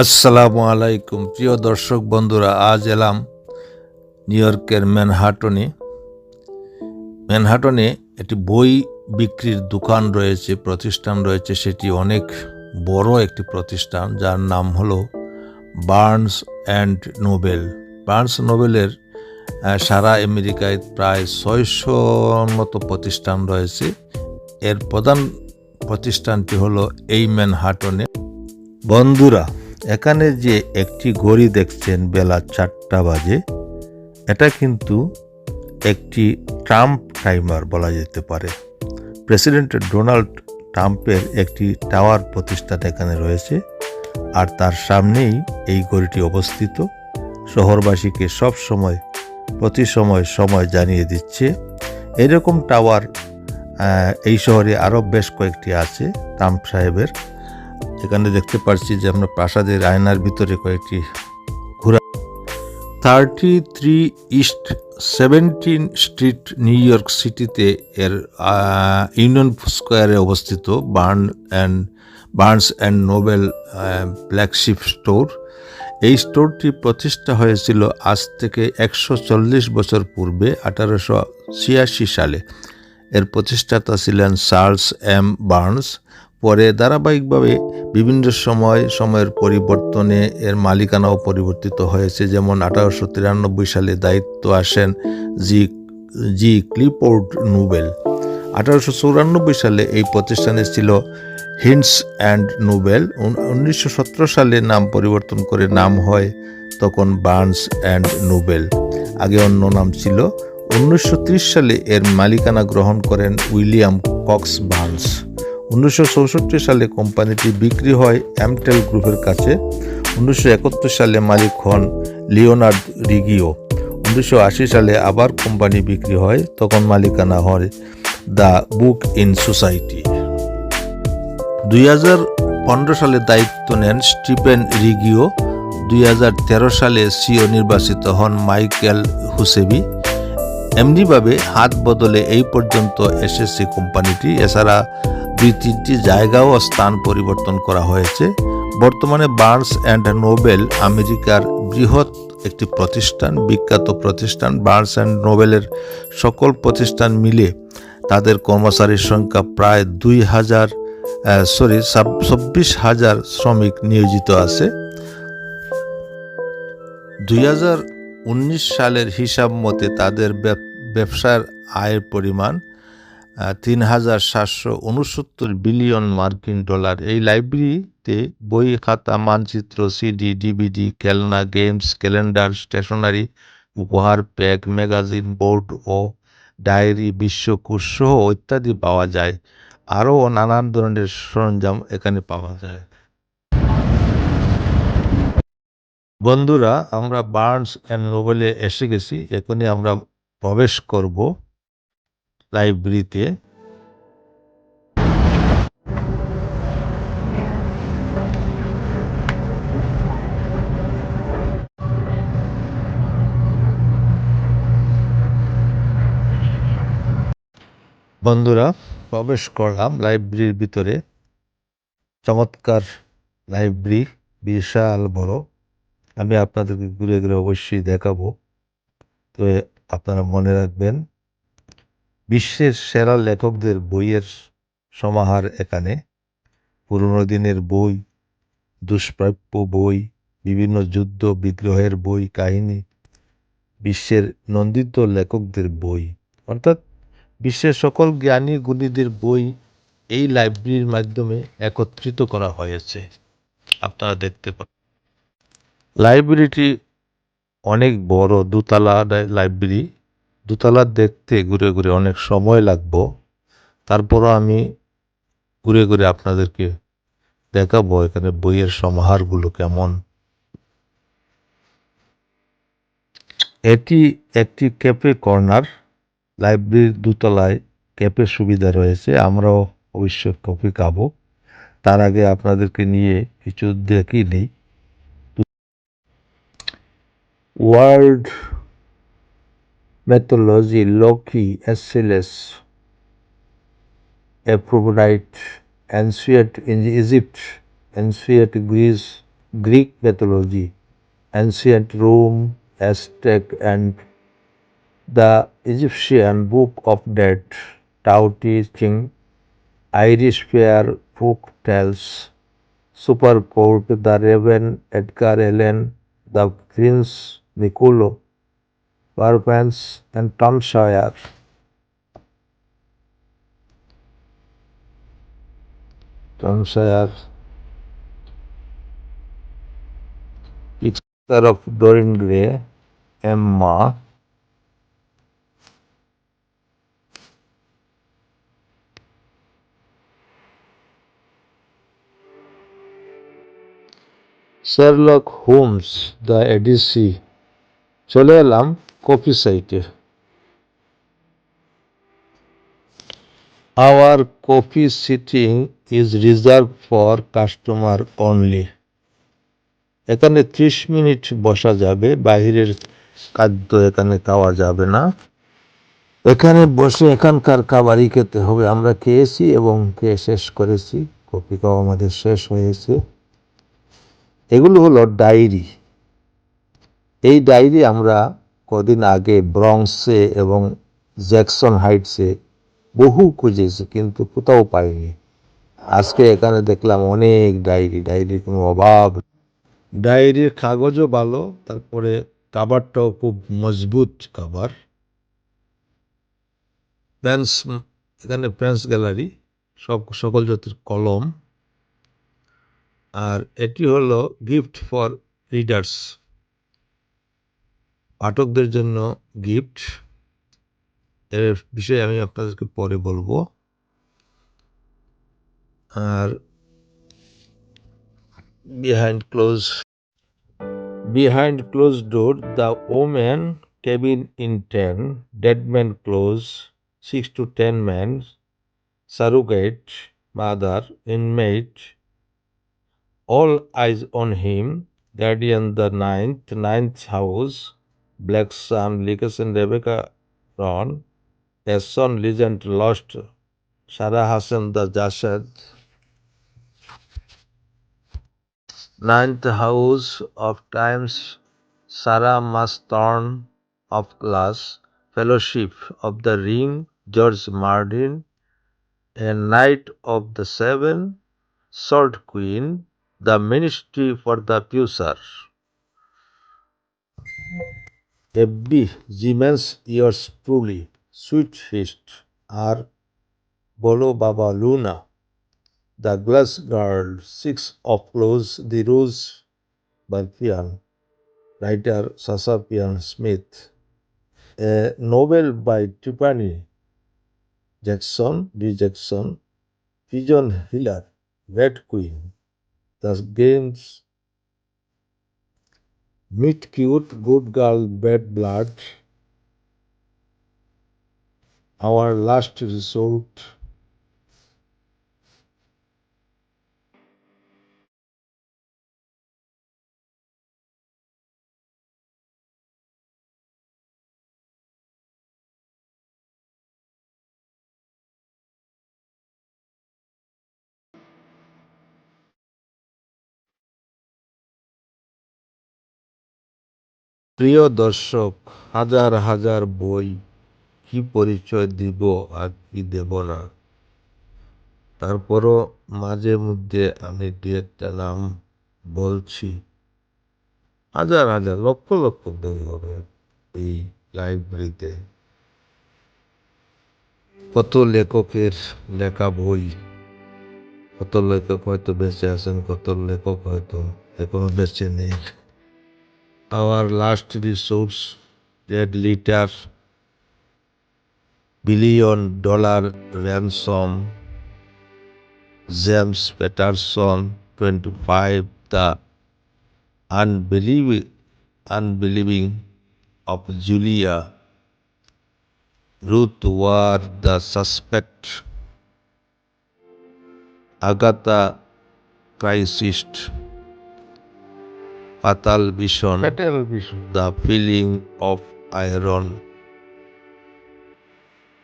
আসসালামু আলাইকুম প্রিয় দর্শক বন্ধুরা, আজ এলাম নিউ ইয়র্কের ম্যানহাটনে একটি বই বিক্রির দোকান রয়েছে, প্রতিষ্ঠান রয়েছে। সেটি অনেক বড় একটি প্রতিষ্ঠান, যার নাম হলো বার্নস অ্যান্ড নোবেল। বার্নস নোবেলের সারা আমেরিকায় প্রায় 600 মতো প্রতিষ্ঠান রয়েছে। এর প্রধান প্রতিষ্ঠানটি হলো এই ম্যানহাটনে। বন্ধুরা, এখানে যে একটি ঘড়ি দেখছেন বেলা 4টা বাজে, এটা কিন্তু একটি ট্রাম্প টাইমার বলা যেতে পারে। প্রেসিডেন্ট ডোনাল্ড ট্রাম্পের একটি টাওয়ার প্রতিষ্ঠান এখানে রয়েছে, আর তার সামনেই এই ঘড়িটি অবস্থিত। শহরবাসীকে প্রতি সময় জানিয়ে দিচ্ছে। এরকম টাওয়ার এই শহরে আরও বেশ কয়েকটি আছে ট্রাম্প সাহেবের। এখানে দেখতে পাচ্ছি যে আমরা প্রাসাদের আয়নার ভিতরে কয়েকটি ঘোরা। 33 ইস্ট 17 স্ট্রিট নিউ ইয়র্ক সিটিতে এর ইউনিয়ন স্কোয়ারে অবস্থিত Barnes and Noble flagship store. এই স্টোরটি প্রতিষ্ঠা হয়েছিল আজ থেকে 140 বছর পূর্বে, 1886 সালে। এর প্রতিষ্ঠাতা ছিলেন চার্লস এম বার্নস। পরে ধারাবাহিকভাবে বিভিন্ন সময়ের পরিবর্তনে এর মালিকানাও পরিবর্তিত হয়েছে। যেমন 1893 সালে দায়িত্ব আসেন জি ক্লিফোর্ড নোবেল। 1894 সালে এই প্রতিষ্ঠানে ছিল হিন্টস অ্যান্ড নোবেল। 1917 সালে নাম পরিবর্তন করে নাম হয় তখন বার্নস অ্যান্ড নোবেল। আগে অন্য নাম ছিল। 1930 সালে এর মালিকানা গ্রহণ করেন উইলিয়াম কক্স বার্নস। 1964 সালে কোম্পানিটি বিক্রি হয় অ্যামটেল গ্রুপের কাছে। 1971 সালে মালিক হন লিওনার্ড রিগিও। 1980 সালে আবার কোম্পানি বিক্রি হয়, তখন মালিকানা হয় দ্য বুক ইন সোসাইটি। 2015 সালে দায়িত্ব নেন স্টিফেন রিগিও। 2013 সালে সিও নির্বাচিত হন মাইকেল হুসেবি। এমনিভাবে হাত বদলে এই পর্যন্ত এসেছে কোম্পানিটি। এছাড়া 2-3টি জায়গাও স্থান পরিবর্তন করা হয়েছে। বর্তমানে বার্নস অ্যান্ড নোবেল আমেরিকার বৃহৎ একটি প্রতিষ্ঠান, বিখ্যাত প্রতিষ্ঠান। বার্নস অ্যান্ড নোবেলের সকল প্রতিষ্ঠান মিলে তাদের কর্মচারীর সংখ্যা প্রায় 26,000 শ্রমিক নিয়োজিত আছে। 2019 সালের হিসাব মতে তাদের ব্যবসার আয়ের পরিমাণ $3,769 বিলিয়ন মার্কিন ডলার। এই লাইব্রেরিতে বই, খাতা, মানচিত্র, সিডি, ডিভিডি, খেলনা, গেমস, ক্যালেন্ডার, স্টেশনারি, উপহার প্যাক, ম্যাগাজিন, বোর্ড ও ডায়েরি, বিশ্বকোষ সহ ইত্যাদি পাওয়া যায়। আরও নানান ধরনের সরঞ্জাম এখানে পাওয়া যায়। বন্ধুরা, আমরা বার্নস অ্যান্ড নোবেলে এসে গেছি। এখনই আমরা প্রবেশ করব লাইব্রেরিতে। বন্ধুরা, প্রবেশ করলাম লাইব্রেরির ভিতরে। চমৎকার লাইব্রেরি, বিশাল বড়। আমি আপনাদেরকে ঘুরে ঘুরে অবশ্যই দেখাবো। তো আপনারা মনে রাখবেন, বিশ্বের সেরা লেখকদের বইয়ের সমাহার এখানে। পুরনো দিনের বই, দুষ্প্রাপ্য বই, বিভিন্ন যুদ্ধ বিগ্রহের বই, কাহিনী, বিশ্বের নন্দিত লেখকদের বই, অর্থাৎ বিশ্বের সকল জ্ঞানী গুণীদের বই এই লাইব্রেরির মাধ্যমে একত্রিত করা হয়েছে। আপনারা দেখতে পাবেন। লাইব্রেরিটি অনেক বড়, দোতলা লাইব্রেরি। দোতলা দেখতে ঘুরে ঘুরে অনেক সময় লাগবে। তারপরও আমি ঘুরে ঘুরে আপনাদেরকে দেখাবো এখানে বইয়ের সমাহারগুলো কেমন। এটি একটি ক্যাফে কর্নার। লাইব্রেরির দোতলায় ক্যাফের সুবিধা রয়েছে। আমরাও অবশ্যই কফি খাবো। তার আগে আপনাদেরকে নিয়ে কিছু দেখিয়ে নিই। World mythology, Loki, Aeschylus, Aphrodite, ancient Egypt, ancient Greece, Greek mythology, ancient Rome, Aztec, and the Egyptian Book of Dead, Tao Te Ching, Irish Fair folk tales, Super Court, The Raven, Edgar Allan, The Prince, Niccolo, Bourbons, and Tom Sawyer. Tom Sawyer, Picture of Dorian Gray, Emma, Sherlock Holmes, The Odyssey. চলে এলাম copy সাইটে। Our coffee sitting is reserved for customer only. এখানে 30 minute বসা যাবে, বাহিরের খাদ্য এখানে খাওয়া যাবে না। এখানে বসে এখানকার খাবারই খেতে হবে। আমরা খেয়েছি এবং খেয়ে শেষ করেছি, কফি খাওয়া আমাদের শেষ হয়েছে। এগুলো হলো ডায়েরি। এই ডায়েরি আমরা কদিন আগে ব্রঙ্কসে এবং জ্যাকসন হাইটসে বহু খুঁজেছি, কিন্তু কোথাও পাইনি। আজকে এখানে দেখলাম অনেক ডায়েরি, ডায়েরির কোনো অভাব। ডায়েরির কাগজও ভালো, তারপরে কাভারটাও খুব মজবুত কাভার। পেন্স, এখানে পেন্স গ্যালারি, সকল জাতির কলম। আর এটি হলো গিফট ফর রিডার্স, পাঠকদের জন্য গিফট। এর বিষয়ে আমি আপনাদেরকে পরে বলবো। আর behind close door, the woman, cabin in 10, dead man close, 6 to 10 men, surrogate mother, inmate, all eyes on him, guardian the ninth house, black sun, Legacy, Rebecca Ron, a son, legend lost, Sarah Hassan the Jasad, ninth house of times, Sarah Mastorn of Glass, Fellowship of the Ring, George Martin, a Knight of the Seven, Sword Queen, The Ministry for the Future. FB, Siemens, yours truly, Sweet Feast, R. Bolo Baba Luna, The Glass Girl, Six of Clothes, The Rose by Pian, writer Sasha Pian Smith, a novel by Tiffany Jackson, D. Jackson, Pigeon Hiller, Red Queen, The Games, Meet Cute, Good Girl, Bad Blood, Our Last Resort, প্রিয় দর্শক, হাজার হাজার বই, কি পরিচয় দিব আর কি দেব না। তারপরও মাঝে মধ্যে আমি দু একটা নাম বলছি। হাজার হাজার লক্ষ লক্ষ বই হবে এই লাইব্রেরিতে। কত লেখকের লেখা বই, কত লেখক হয়তো বেঁচে আছেন, কত লেখক হয়তো এখনো বেঁচে নেই। Our last resource, dead litter, $1 billion ransom, James Patterson, 25, The Unbelieving of Julia, Ruth Ward, The Suspect, Agatha Christ, Fatal Vision, The Feeling of Iron,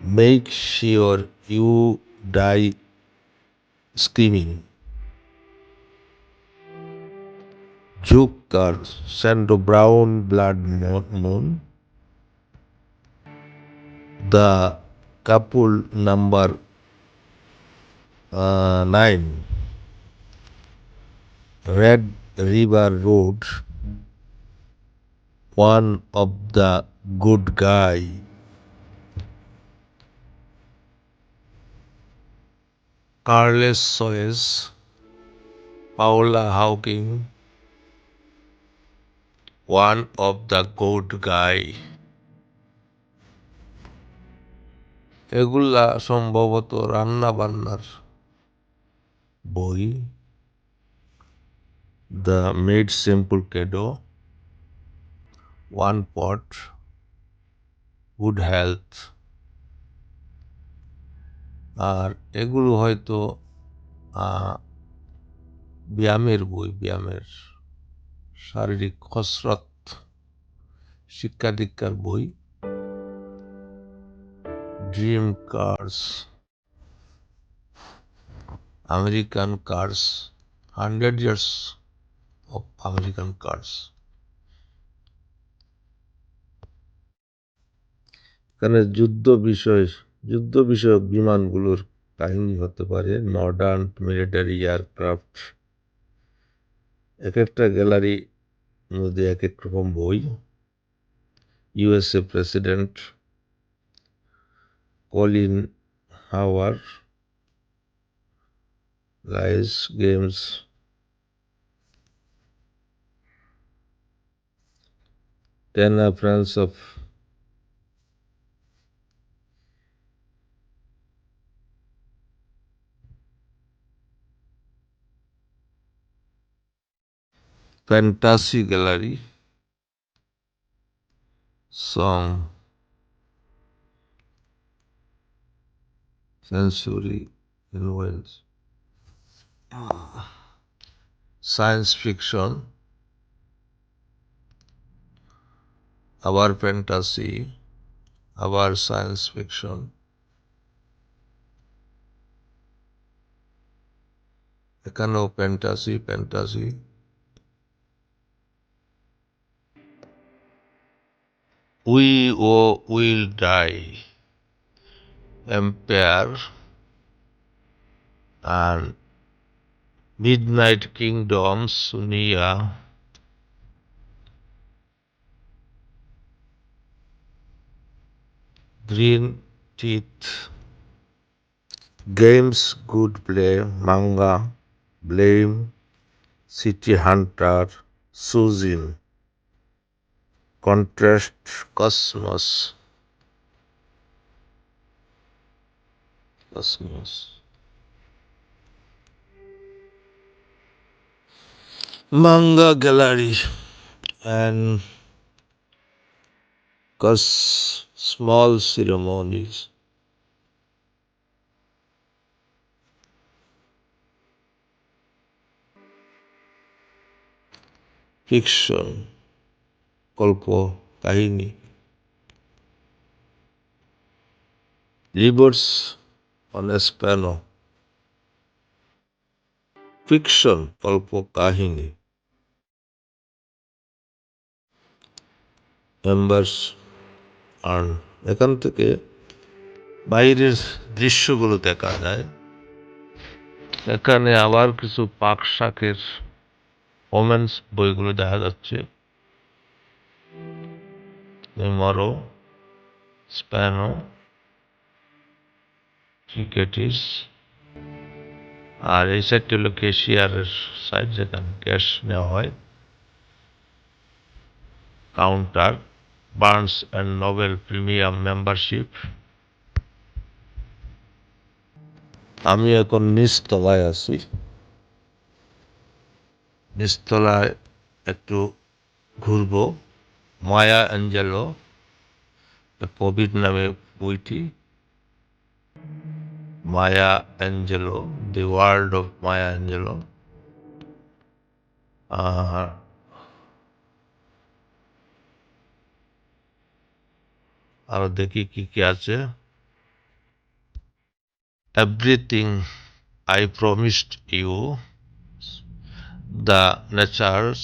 Make Sure You Die Screaming. Joker, Sandro Brown, Blood Moon, the couple number 9, Red River Road, one of the good guy, Carles Soez, Paula Hawking, one of the good guy. এগুলা সম্ভবত রান্না বান্নার বই। The made simple keto, one pot, good health. আর এগুলো হয়তো ব্যায়ামের বই, ব্যায়ামের শারীরিক কসরত শিক্ষা দীক্ষার বই। Dream cars, American cars, 100 years of American cars. এখানে যুদ্ধ বিষয়ক বিমানগুলোর কাহিনী হতে পারে, মডার্ন মিলিটারি এয়ারক্রাফট। এক একটা গ্যালারি মধ্যে এক এক রকম বই। USA president Colleen Hoover, rice games, টেনা France of fantasy gallery, song century ইনওয়েলস, সায়েন্স ফিকশন, আবার ফ্যান্টাসি, আবার সায়েন্স ফিকশন। এখানেও ফ্যান্টাসি। উই ও will die, empire and Midnight Kingdom, Sunia, Green Teeth, Games Good Play, Manga, Blame, City Hunter, Suzin, Contrast, Cosmos। Manga Gallery and Small Ceremonies। Fiction, গল্প, কাহিনী। Reverse on স্প্যানো, fiction, গল্প, কাহিনী। Members earn, এখান থেকে বাইরের দৃশ্যগুলো দেখা যায়। এখানে আবার কিছু পাক শাকের ওমেন্স বইগুলো দেখা যাচ্ছে। মেমরো, স্প্যানো, ক্রিকেটিস। আর এই সাইডটি হলো ক্যাশিয়ারের সাইড, যেখানে ক্যাশ নেওয়া হয়। Counter, Barnes and Noble premium membership. আমি এখন নিচতলায় আছি। নিচতলায় একটু ঘুরবো। মায়া অ্যাঞ্জেলো, কোভিড নামে বইটি। Maya Angelou, the world of Maya Angelou. আরো দেখি কি কি আছে। Everything I promised you, the natures,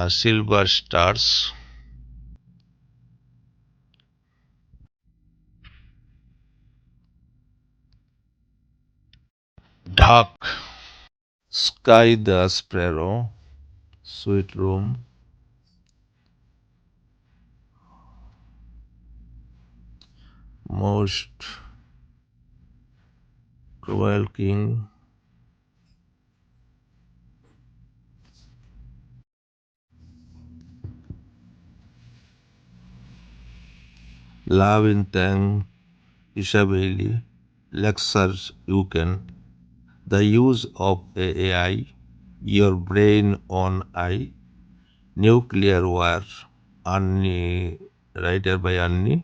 silver stars, dark sky the sparrow, sweet room, most cruel king, love in thank Isabelle, lectures you can, the use of AI, your brain on eye, nuclear war, Annie, writer by Annie.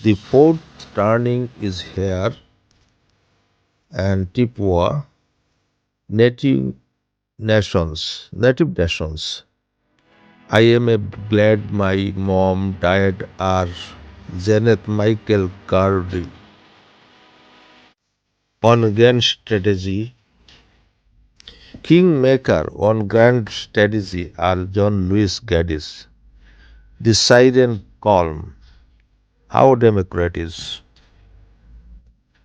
The fourth turning is here, and Tipua, native native nations. I am a glad my mom died are Janet Michael Cardy on grand strategy. Kingmaker on grand strategy are John Lewis Gaddis. The siren calm. How Democrat is.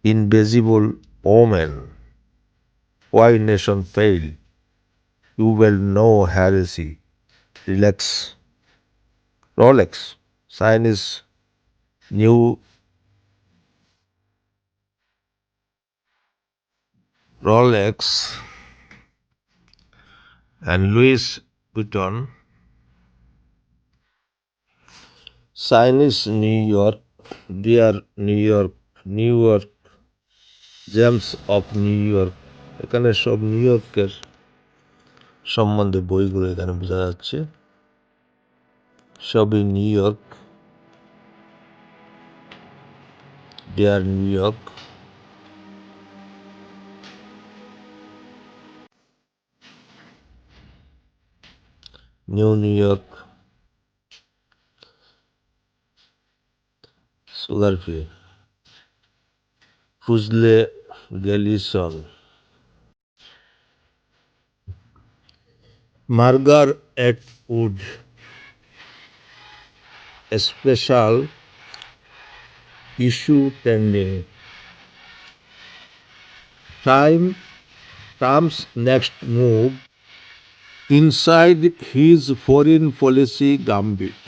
Invisible omen. Why nation fail? You will know heresy. Relax. Rolex. Sign is new Rolex and Louis Vuitton. Sign is New York. Dear New York. New York. James of new York এখানে সব new ইয়র্কের সম্বন্ধে বইগুলো এখানে বোঝা যাচ্ছে সবই New York dear New York New New York sugar free puzzle Galison Margaret Atwood special issue pending Trump's next move inside his foreign policy gambit.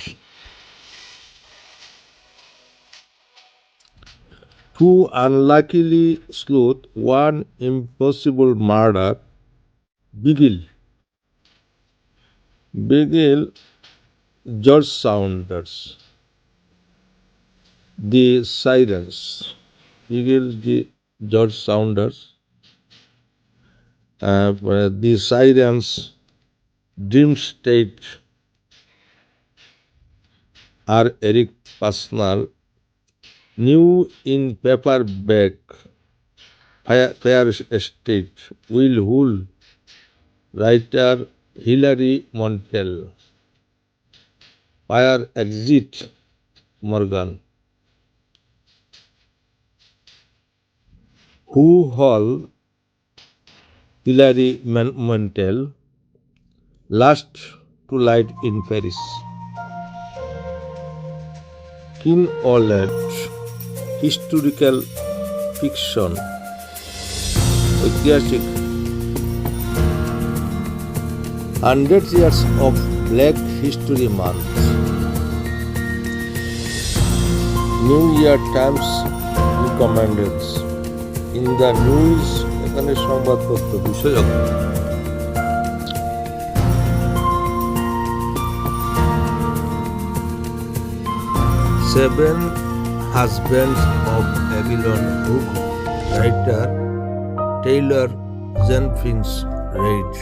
Two unluckily sleuth, one impossible murder. Beagle, George Saunders. The Sirens. Beagle, George Saunders. The Sirens, Dream State, are Eric Pasnal. New in paperback, Fair Estate, Will Hull, writer Hilary Mantel. Fire Exit, Morgan. Who Hall, Hilary Mantel. Last to Light in Paris. Kim Olet, historical fiction, ঐতিহাসিক 100 years of Black History Month. New York Times recommended. In the news, এখানে সংবাদপত্র বিষয়ক Seven Husbands of Babylon book writer Taylor Jenkins Reid.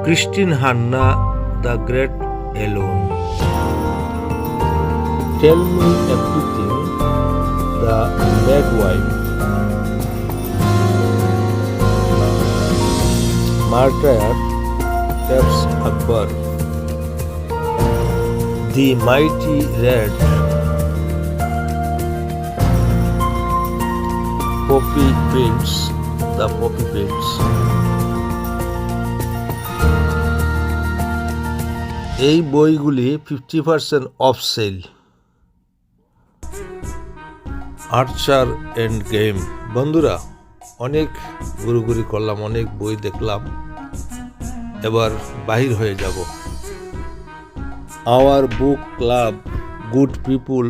Christine Hanna the Great Alone. Tell Me Everything, The Mad Wife. Martyr Tabs Akbar. The Mighty Red. Poppy Fields, The Poppy Fields. এই বইগুলি 50% off sale. Archer end game. বন্ধুরা, অনেক ঘুরঘুরি করলাম, অনেক বই দেখলাম, এবার বাহির হয়ে যাব। Our book club, good people,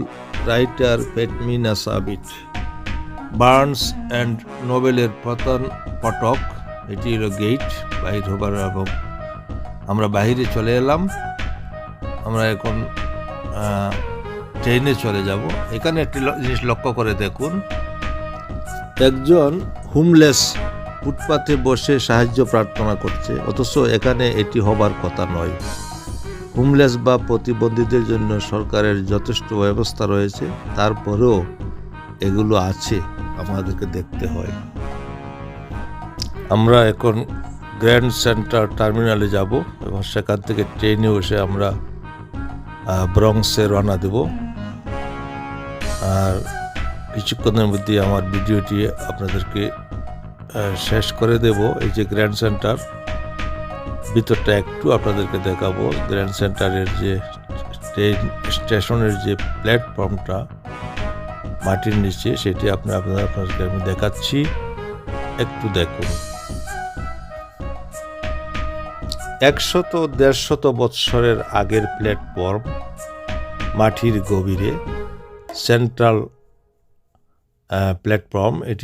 writer পেটমিনা সাবিট। বার্নস অ্যান্ড নোবেলের প্রধান ফটক, এটি হলো গেট বাহির হবার, এবং আমরা বাহিরে চলে এলাম। আমরা এখন ট্রেনে চলে যাব। এখানে একটি জিনিস লক্ষ্য করে দেখুন, একজন হোমলেস ফুটপাতে বসে সাহায্য প্রার্থনা করছে, অথচ এখানে এটি হবার কথা নয়। হোমলেস বা প্রতিবন্ধীদের জন্য সরকারের যথেষ্ট ব্যবস্থা রয়েছে, তারপরেও এগুলো আছে, আমাদেরকে দেখতে হয়। আমরা এখন গ্র্যান্ড সেন্টার টার্মিনালে যাব এবং সেখান থেকে ট্রেনে বসে আমরা ব্রঙ্কসে রওনা দেব। আর কিছুক্ষণের মধ্যে আমার ভিডিওটি আপনাদেরকে শেষ করে দেব। এই যে গ্র্যান্ড সেন্টার, ভিতরটা একটু আপনাদেরকে দেখাবো। গ্র্যান্ড সেন্টারের যে ট্রেন স্টেশনের যে প্ল্যাটফর্মটা মাটির নিচে, সেটি আপনাদেরকে আমি দেখাচ্ছি, একটু দেখুন। 100-150 বৎসরের আগের প্ল্যাটফর্ম, মাটির গভীরে সেন্ট্রাল প্ল্যাটফর্ম। এটি